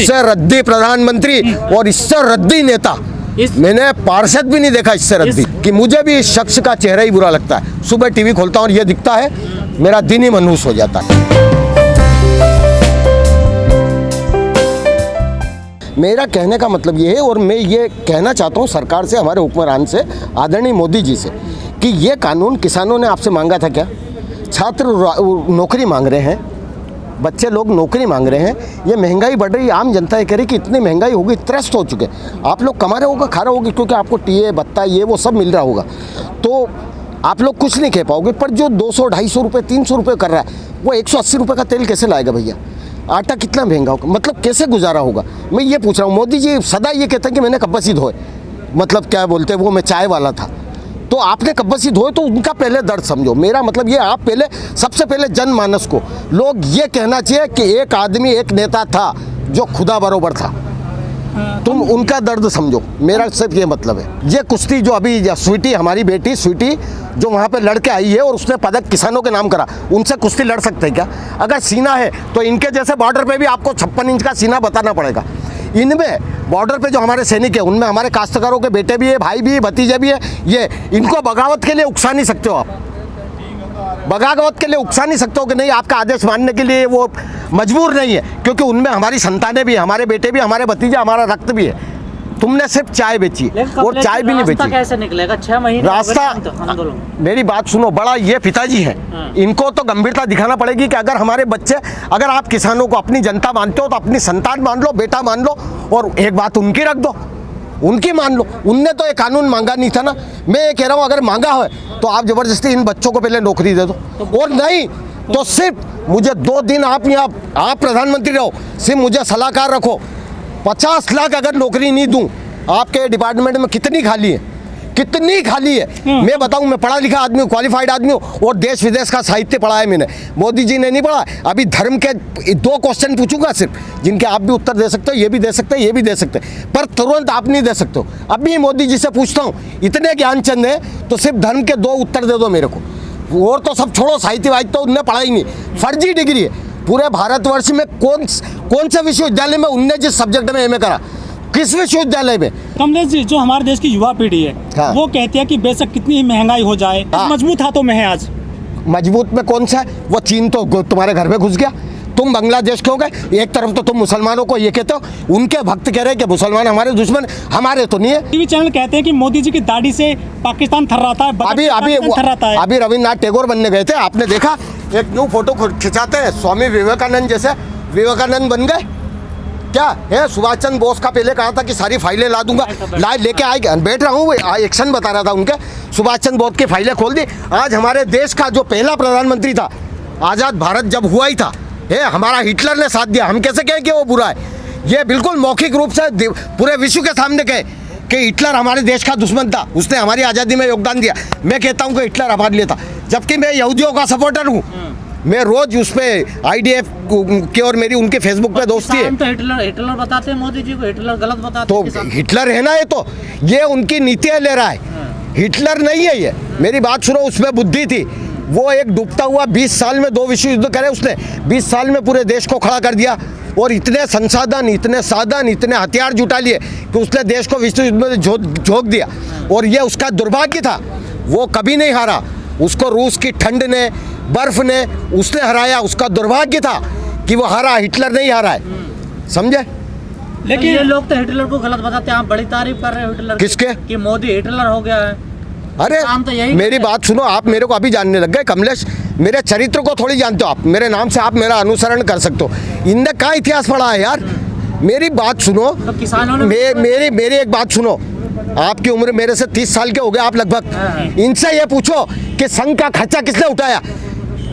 इससे रद्दी प्रधानमंत्री और इससे रद्दी नेता मैंने पार्षद भी नहीं देखा इससे रद्दी कि मुझे भी इस शख्स का चेहरा ही बुरा लगता है। सुबह टीवी खोलता हूँ और ये दिखता है, मेरा दिन ही मनहूस हो जाता है। मेरा कहने का मतलब ये है, और मैं ये कहना चाहता हूँ सरकार से, हमारे हुक्मरान से, आदरणीय मोदी जी से, कि ये कानून किसानों ने आपसे मांगा था क्या? छात्र नौकरी मांग रहे हैं, बच्चे लोग नौकरी मांग रहे हैं, ये महंगाई बढ़ रही है, आम जनता ये कह रही कि इतनी महंगाई होगी, त्रस्त हो चुके। आप लोग कमा रहे होगा, खा रहे होगे, क्योंकि आपको टीए भत्ता ये वो सब मिल रहा होगा, तो आप लोग कुछ नहीं कह पाओगे। पर जो 200-250 रुपये 300 रुपये कर रहा है, वो 180 रुपये का तेल कैसे लाएगा भैया? आटा कितना महंगा होगा, मतलब कैसे गुजारा होगा? मैं ये पूछ रहा हूँ। मोदी जी सदा ये कहते हैं कि मैंने कब्बसी धोए, मतलब क्या बोलते हैं वो, मैं चाय वाला था। तो आपने कब्बसी धोए तो उनका पहले दर्द समझो। मेरा मतलब ये, आप पहले, सबसे पहले जनमानस को लोग ये कहना चाहिए कि एक आदमी, एक नेता था जो खुदा बरोबर था, तुम उनका दर्द समझो। मेरा सिर्फ ये मतलब है। ये कुश्ती जो अभी स्वीटी, हमारी बेटी स्वीटी जो वहाँ पे लड़के आई है और उसने पदक किसानों के नाम करा, उनसे कुश्ती लड़ सकते हैं क्या? अगर सीना है तो इनके जैसे बॉर्डर पे भी आपको 56 इंच का सीना बताना पड़ेगा। इनमें बॉर्डर पे जो हमारे सैनिक है, उनमें हमारे काश्तकारों के बेटे भी है, भाई भी है, भतीजे भी है। ये इनको बगावत के लिए उकसा नहीं सकते हो आप, बगावत के लिए उकसा नहीं सकते हो कि नहीं, आपका आदेश मानने के लिए वो मजबूर नहीं है, क्योंकि उनमें हमारी संतानें भी, हमारे बेटे भी, हमारे भतीजे, हमारा रक्त भी है। तुमने सिर्फ चाय बेची और चाय भी नहीं बेची। कैसे निकलेगा? 6 महीने रास्ता, मेरी बात सुनो, बड़ा ये पिताजी हैं, इनको तो गंभीरता दिखाना पड़ेगी कि अगर हमारे बच्चे, अगर आप किसानों को अपनी जनता मानते हो तो अपनी संतान मान लो, बेटा मान लो, और एक बात उनकी रख दो, उनकी मान लो। उनने तो ये कानून मांगा नहीं था ना। मैं ये कह रहा हूँ अगर मांगा है तो आप जबरदस्ती इन बच्चों को पहले नौकरी दे दो, और नहीं तो सिर्फ मुझे 2 दिन आप यहाँ, आप प्रधानमंत्री रहो, सिर्फ मुझे सलाहकार रखो। 50 लाख अगर नौकरी नहीं दूं, आपके डिपार्टमेंट में कितनी खाली है, कितनी खाली है? मैं बताऊं, मैं पढ़ा लिखा आदमी हूँ, क्वालिफाइड आदमी हूँ, और देश विदेश का साहित्य पढ़ा है मैंने। मोदी जी ने नहीं पढ़ा। अभी धर्म के 2 क्वेश्चन पूछूंगा सिर्फ, जिनके आप भी उत्तर दे सकते हो, ये भी दे सकते हो, ये भी दे सकते हैं, पर तुरंत आप नहीं दे सकते हो। अभी मोदी जी से पूछता हूँ, इतने ज्ञानचंद है तो सिर्फ धर्म के 2 उत्तर दे दो मेरे को, और तो सब छोड़ो, साहित्य वाहित्य तो उनने पढ़ा ही नहीं, फर्जी डिग्री है। पूरे भारतवर्ष में कौन से विश्वविद्यालय में उनने जिस सब्जेक्ट में एमए करा, किस विश्वविद्यालय में? कमलेश जी, जो हमारे देश की युवा पीढ़ी है, हाँ। वो कहती है कि बेशक कितनी ही महंगाई हो जाए, हाँ। मजबूत हाथों में है आज। मजबूत में कौन सा है? वो चीन तो तुम्हारे घर में घुस गया, तुम बांग्लादेश के हो गए। एक तरफ तो तुम मुसलमानों को ये कहते हो, उनके भक्त कह रहे हैं कि मुसलमान हमारे दुश्मन, हमारे तो नहीं है। टीवी चैनल कहते हैं कि मोदी जी की दाढ़ी से पाकिस्तान थर्राता है, अभी रविन्द्रनाथ टैगोर बनने गए थे, आपने देखा? एक न्यू फोटो खिंचाते हैं स्वामी विवेकानंद जैसे, विवेकानंद बन गए क्या है? सुभाष चंद्र बोस का पहले कहा था कि सारी फाइलें ला दूंगा, ला लेके आए, बैठ रहा हूँ, एक्शन बता रहा था उनके। सुभाष चंद्र बोस की फाइलें खोल दी। आज हमारे देश का जो पहला प्रधानमंत्री था, आज़ाद भारत जब हुआ ही था, हमारा हिटलर ने साथ दिया। हम कैसे कहें कि वो बुरा है? ये बिल्कुल मौखिक रूप से पूरे विश्व के सामने कहे कि हिटलर हमारे देश का दुश्मन था, उसने हमारी आज़ादी में योगदान दिया। मैं कहता हूँ कि हिटलर हमारे लिए था, जबकि मैं यहूदियों का सपोर्टर हूँ। मैं रोज उस पे IDF की और मेरी उनके फेसबुक पे दोस्ती है। तो हिटलर बताते हैं मोदी जी को, हिटलर गलत बताते हैं। तो हिटलर है ना, ये उनकी नीतियाँ ले रहा है, हिटलर नहीं है ये। मेरी बात सुनो, उसमें बुद्धि थी। वो एक डूबता हुआ 20 साल में 2 विश्व युद्ध करे उसने, 20 साल में पूरे देश को खड़ा कर दिया, और इतने संसाधन, इतने साधन, इतने हथियार जुटा लिए कि उसने देश को विश्व युद्ध में झोंक दिया। और ये उसका दुर्भाग्य था, वो कभी नहीं हारा। उसको रूस की ठंड ने, बर्फ ने उसने हराया, उसका दुर्भाग्य था कि वो हारा, हिटलर नहीं हारा है, समझे? लेकिन ये लोग तो हिटलर को गलत बताते हैं, आप बड़ी तारीफ कर रहे हो हिटलर किसके? कि मोदी हिटलर हो गया है। अरे तो मेरी बात सुनो, आप मेरे को अभी जानने लग गए कमलेश, मेरे चरित्र को थोड़ी जानते हो आप, मेरे नाम से आप मेरा अनुसरण कर सकते हो। इनने कहाँ इतिहास पढ़ा है यार? मेरी बात सुनो, तो किसानों ने मेरी एक बात सुनो, आपकी उम्र मेरे से 30 साल के हो गए आप लगभग। इनसे ये पूछो कि संघ का खर्चा किसने उठाया?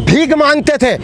भीख मांगते थे,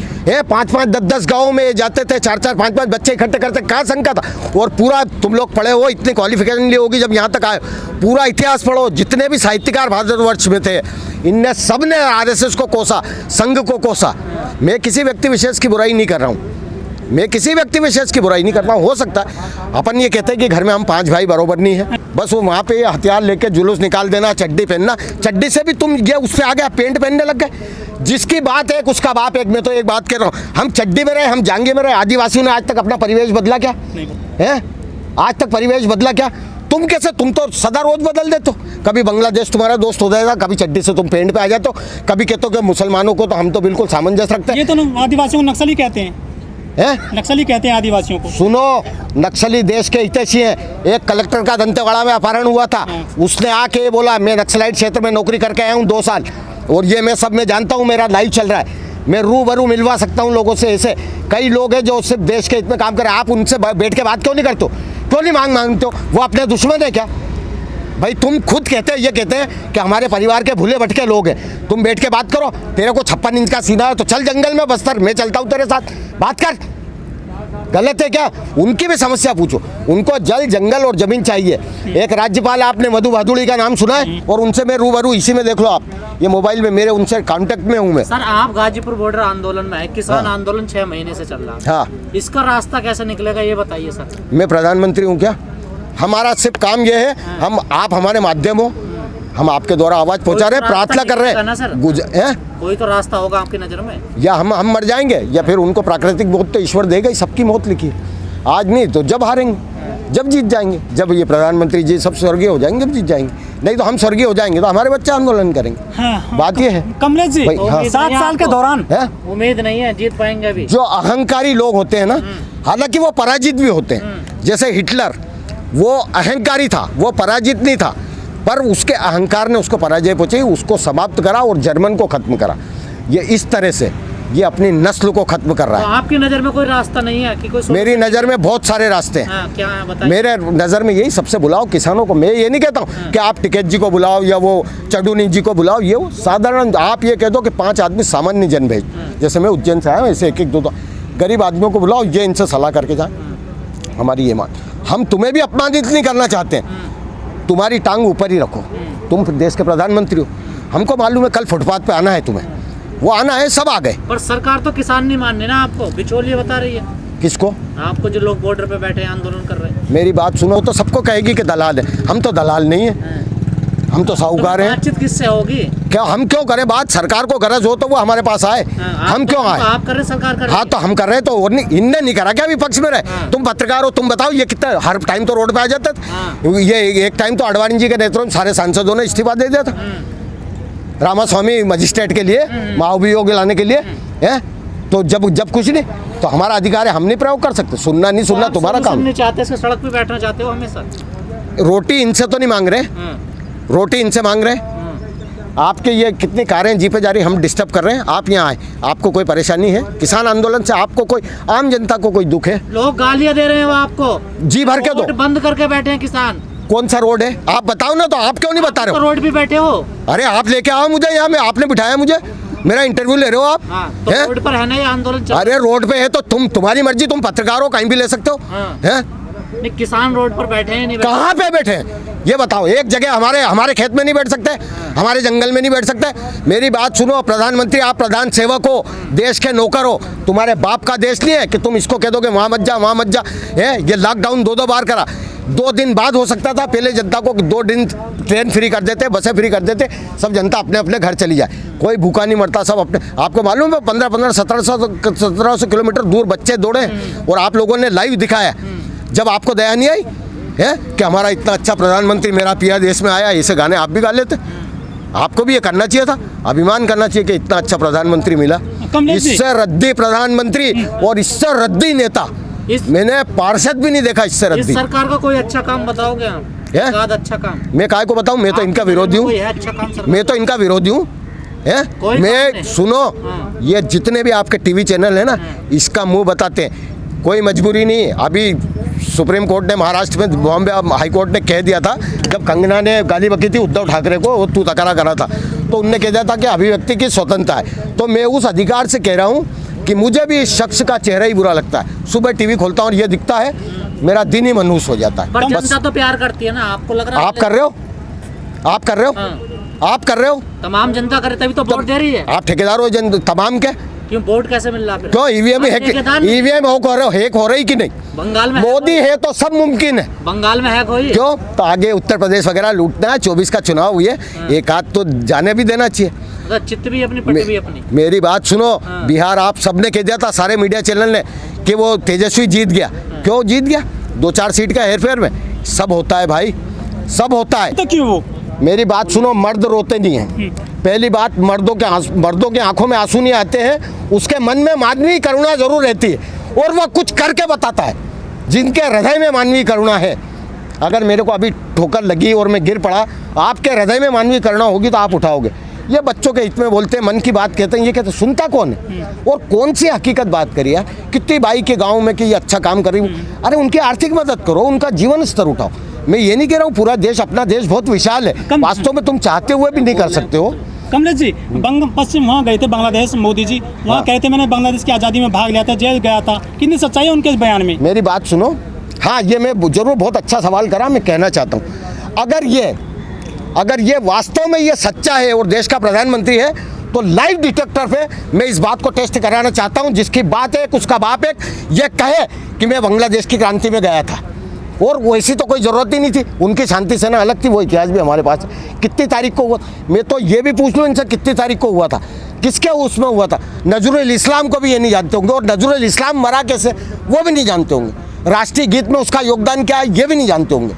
5-5, 10-10 गाँव में जाते थे, 4-4, 5-5 बच्चे इकट्ठे करते, कहाँ संघ का था? और पूरा तुम लोग पढ़े हो, इतनी क्वालिफिकेशन ली होगी जब यहाँ तक आए, पूरा इतिहास पढ़ो, जितने भी साहित्यकार भारतवर्ष में थे, इनने सब ने RSS को कोसा, संघ को कोसा। मैं किसी व्यक्ति विशेष की बुराई नहीं कर रहा हूँ, मैं किसी व्यक्ति विशेष की बुराई नहीं करता हूँ। हो सकता है अपन ये कहते हैं कि घर में हम 5 भाई बराबर नहीं है, बस वो वहाँ पे हथियार लेके जुलूस निकाल देना, चड्डी पहनना, चड्डी से भी तुम ये उससे आ गया पेंट पहनने लग गए। जिसकी बात एक उसका बाप एक। मैं तो एक बात कह रहा हूँ, हम चड्डी में रहे, हम जांगे में रहे। आदिवासियों ने आज तक अपना परिवेश बदला क्या है? आज तक परिवेश बदला क्या? तुम कैसे? तुम तो सदा रोज बदल देते हो। कभी बांग्लादेश तुम्हारा दोस्त हो जाएगा, कभी चड्डी से तुम पेंट पे आ जाते हो, कभी कहते हो कि मुसलमानों को तो हम तो बिल्कुल सामंजस्य रखते हैं। ये तो आदिवासियों को नक्सली कहते हैं, नक्सली कहते हैं आदिवासियों को। सुनो, नक्सली देश के हितैषी हैं। एक कलेक्टर का दंतेवाड़ा में अपहरण हुआ था, उसने आके बोला मैं नक्सलाइट क्षेत्र में नौकरी करके आया हूँ 2 साल, और ये मैं सब में जानता हूँ, मेरा लाइव चल रहा है, मैं रूबरू मिलवा सकता हूँ लोगों से। ऐसे कई लोग हैं जो सिर्फ देश के हित में काम कर रहे हैं। आप उनसे बैठ के बात क्यों नहीं करते हो? क्यों नहीं मांगते हो? वो अपने दुश्मन है क्या भाई? तुम खुद कहते हैं, ये कहते हैं कि हमारे परिवार के भूले भटके लोग हैं। तुम बैठ के बात करो। तेरे को 56 इंच का सीना है तो चल जंगल में बस्तर, मैं चलता हूँ तेरे साथ, बात कर। गलत है क्या? उनकी भी समस्या पूछो। उनको जल, जंगल और जमीन चाहिए। एक राज्यपाल आपने मधु भादुड़ी का नाम सुना है? और उनसे मैं रूबरू, इसी में देख लो आप, ये मोबाइल में मेरे उनसे कांटेक्ट में हूँ मैं। सर आप गाजीपुर बॉर्डर आंदोलन में है, किसान आंदोलन 6 महीने से चल रहा है। हाँ, इसका रास्ता कैसे निकलेगा ये बताइए सर। मैं प्रधानमंत्री हूँ क्या? हमारा सिर्फ काम ये है, हम आप हमारे माध्यम हो, हम आपके द्वारा आवाज पहुंचा रहे हैं, प्रार्थना कर रहे हैं। कोई तो रास्ता होगा आपकी नजर में? या हम मर जाएंगे, या फिर उनको प्राकृतिक मौत तो ईश्वर देगा ही, सबकी मौत लिखी है। आज नहीं तो जब हारेंगे, जब जीत जाएंगे, जब ये प्रधानमंत्री जी सब स्वर्गीय हो जाएंगे, जब जीत जाएंगे। नहीं तो हम स्वर्गीय हो जाएंगे तो हमारे बच्चे आंदोलन करेंगे। हाँ, बात ये है कमलेश जी, भाई, हाँ। 7 साल के दौरान उम्मीद नहीं है जीत पाएंगे अभी। जो अहंकारी लोग होते हैं ना, हालांकि वो पराजित भी होते हैं। जैसे हिटलर, वो अहंकारी था, वो पराजित नहीं था, पर उसके अहंकार ने उसको पराजय पहुंचाई, उसको समाप्त करा और जर्मन को खत्म करा। ये इस तरह से ये अपनी नस्ल को खत्म कर रहा है। तो आपकी नज़र में कोई रास्ता नहीं है कि कोई? मेरी नज़र में बहुत सारे रास्ते हैं। हाँ, क्या है बताइए। मेरे नज़र में यही सबसे बुलाओ किसानों को। मैं ये नहीं कहता हूँ कि आप टिकैत जी को बुलाओ या वो चडूनी जी को बुलाओ, ये वो साधारण आप ये कह दो कि 5 आदमी सामान्य जन भेज, जैसे मैं उज्जैन से आया वैसे 1-1, 2-2 गरीब आदमियों को बुलाओ, ये इनसे सलाह करके जाए। हमारी ये मान, हम तुम्हें भी अपमानित नहीं करना चाहते हैं, तुम्हारी टांग ऊपर ही रखो। तुम देश के प्रधानमंत्री हो, हमको मालूम है कल फुटपाथ पे आना है तुम्हें, वो आना है, सब आ गए। पर सरकार तो किसान नहीं मान रही ना आपको, बिचौलिए बता रही है। किसको? आपको, जो लोग बॉर्डर पे बैठे हैं आंदोलन कर रहे हैं। मेरी बात सुनो, तो सबको कहेगी कि दलाल है। हम तो दलाल नहीं है, हम तो साहूकार हैं। बातचीत किससे होगी? क्या हम क्यों करें बात? सरकार को गरज हो तो वो हमारे पास आए, हम क्यों आए? आप कर रहे, सरकार कर रही है। हाँ तो हम कर रहे हैं, तो और नहीं, इनने नहीं करा क्या विपक्ष में रहे? तुम पत्रकार हो, तुम बताओ ये कितना हर टाइम तो रोड पे आ जाता था। ये एक टाइम तो अडवाणी जी के नेतृत्व में सारे सांसदों ने इस्तीफा दे दिया था रामास्वामी मजिस्ट्रेट के लिए, महाभियोग लाने के लिए है। तो जब कुछ नहीं, तो हमारा अधिकार है, हम नहीं प्रयोग कर सकते। सुनना नहीं सुनना तुम्हारा काम। नहीं चाहते, इसके सड़क पे बैठना चाहते हो हमेशा। रोटी इनसे तो नहीं मांग रहे, रोटी इनसे मांग रहे। आपके ये कितनी कारें जी पे जा रही, हम डिस्टर्ब कर रहे हैं, आप यहाँ आए, आपको कोई परेशानी है? किसान आंदोलन से आपको कोई, आम जनता को कोई दुख है? लोग गालियां दे रहे हैं वो आपको, जी भर के दो। रोड बंद करके बैठे हैं किसान। कौन सा रोड है आप बताओ ना, तो आप क्यों नहीं बता रहे तो हो? रोड पे बैठे हो। अरे आप लेके आओ मुझे यहाँ, में आपने बिठाया मुझे, मेरा इंटरव्यू ले रहे हो आप? हाँ, तो हैं? रोड पर है ना ये आंदोलन चल। अरे रोड पे है तो तुम्हारी मर्जी, तुम पत्रकार हो, कहीं भी ले सकते हो। हैं? नहीं, किसान रोड पर बैठे हैं, नहीं बैठे। कहाँ पे बैठे हैं ये बताओ? एक जगह हमारे खेत में नहीं बैठ सकते, हमारे जंगल में नहीं बैठ सकते? मेरी बात सुनो, प्रधानमंत्री आप प्रधान सेवक हो, देश के नौकर हो, तुम्हारे बाप का देश नहीं है कि तुम इसको कह दोगे वहाँ मत जा, वहाँ मत जा। है ये लॉकडाउन 2 बार करा, 2 दिन बाद हो सकता था। पहले जनता को 2 दिन ट्रेन फ्री कर देते, बसें फ्री कर देते, सब जनता अपने अपने घर चली जाए, कोई भूखा नहीं मरता, सब अपने। आपको मालूम है 1500 1700 किलोमीटर दूर बच्चे दौड़े, और आप लोगों ने लाइव दिखाया। जब आपको दया नहीं आई है कि हमारा इतना अच्छा प्रधानमंत्री मेरा पिया देश में आया, ऐसे गाने आप भी गा लेते? आपको भी ये करना चाहिए था, अभिमान करना चाहिए कि इतना अच्छा प्रधानमंत्री मिला। इससे रद्दी प्रधानमंत्री और इससे रद्दी नेता मैंने पार्षद भी नहीं देखा। इससे रद्दी। इस सरकार का कोई अच्छा काम बताओगे आप? अच्छा काम मैं काय को बताऊं? मैं तो इनका विरोधी हूँ, मैं तो इनका विरोधी हूँ। मैं सुनो, ये जितने भी आपके टीवी चैनल है ना, इसका मुंह बताते हैं, कोई मजबूरी नहीं। अभी सुप्रीम कोर्ट ने महाराष्ट्र में, बॉम्बे हाई कोर्ट ने कह दिया था, जब कंगना ने गाली बकी थी उद्धव ठाकरे को, वो तू तकरा करा था, तो उनने कह दिया था कि अभिव्यक्ति की स्वतंत्रता है। तो मैं उस अधिकार से कह रहा हूँ कि मुझे भी इस शख्स का चेहरा ही बुरा लगता है। सुबह टीवी खोलता हूँ और ये दिखता है, मेरा दिन ही मनहूस हो जाता है। पर जनता तो प्यार करती है ना, आपको लग रहा है? आप कर रहे हो, आप कर रहे हो, आप कर रहे हो। तमाम जनता करे तभी तो वोट दे रही है। आप ठेकेदार हो तमाम के, क्यों वोट कैसे मिल रहा फिर? क्यों ईवीएम ईवीएम हैक हो रही कि नहीं? बंगाल में मोदी है तो सब मुमकिन है। बंगाल में हैक हुई है? क्यों? तो आगे उत्तर प्रदेश वगैरह लूटना है, 24 का चुनाव हुई है, एक आध तो जाने भी देना चाहिए। मतलब चित्त भी अपनी पट्टी भी अपनी। मेरी बात सुनो, बिहार आप सबने कह दिया था, सारे मीडिया चैनल ने, कि वो तेजस्वी जीत गया। क्यों जीत गया? 2-4 सीट का हेरफेर में सब होता है भाई, सब होता है। तो क्यों वो? मेरी बात सुनो, मर्द रोते नहीं हैं। पहली बात, मर्दों के आंखों में आंसू नहीं आते हैं, उसके मन में मानवीय करुणा जरूर रहती है और वह कुछ करके बताता है। जिनके हृदय में मानवीय करुणा है, अगर मेरे को अभी ठोकर लगी और मैं गिर पड़ा, आपके हृदय में मानवीय करुणा होगी तो आप उठाओगे। ये बच्चों के हित में बोलते हैं, मन की बात कहते हैं, ये कहते सुनता कौन है? और कौन सी हकीकत बात करी है? कितनी बाई के गाँव में कि ये अच्छा काम कर रही हूँ, अरे उनकी आर्थिक मदद करो, उनका जीवन स्तर उठाओ। मैं ये नहीं कह रहा हूँ पूरा देश, अपना देश बहुत विशाल है, वास्तव में तुम चाहते हुए भी नहीं कर सकते हो। कमलेश जी, पश्चिम वहाँ गए थे बांग्लादेश, मोदी जी वहाँ कहते मैंने बांग्लादेश की आज़ादी में भाग लिया था, जेल गया था, कितनी सच्चाई है उनके इस बयान में? मेरी बात सुनो, हाँ ये मैं जरूर, बहुत अच्छा सवाल करा। मैं कहना चाहता हूँ, अगर ये वास्तव में ये सच्चा है और देश का प्रधानमंत्री है, तो लाइव डिटेक्टर पे मैं इस बात को टेस्ट कराना चाहता हूँ। जिसकी बात है उसका बाप एक ये कहे कि मैं बांग्लादेश की क्रांति में गया था, और वैसी तो कोई ज़रूरत ही नहीं थी। उनकी शांति सेना अलग थी, वो इतिहास भी हमारे पास है। कितनी तारीख को हुआ? मैं तो ये भी पूछ लूँ इनसे, कितनी तारीख को हुआ था, किसके उसमें हुआ था? नजरुल इस्लाम को भी ये नहीं जानते होंगे, और नजरुल इस्लाम मरा कैसे वो भी नहीं जानते होंगे। राष्ट्रीय गीत में उसका योगदान क्या है ये भी नहीं जानते होंगे।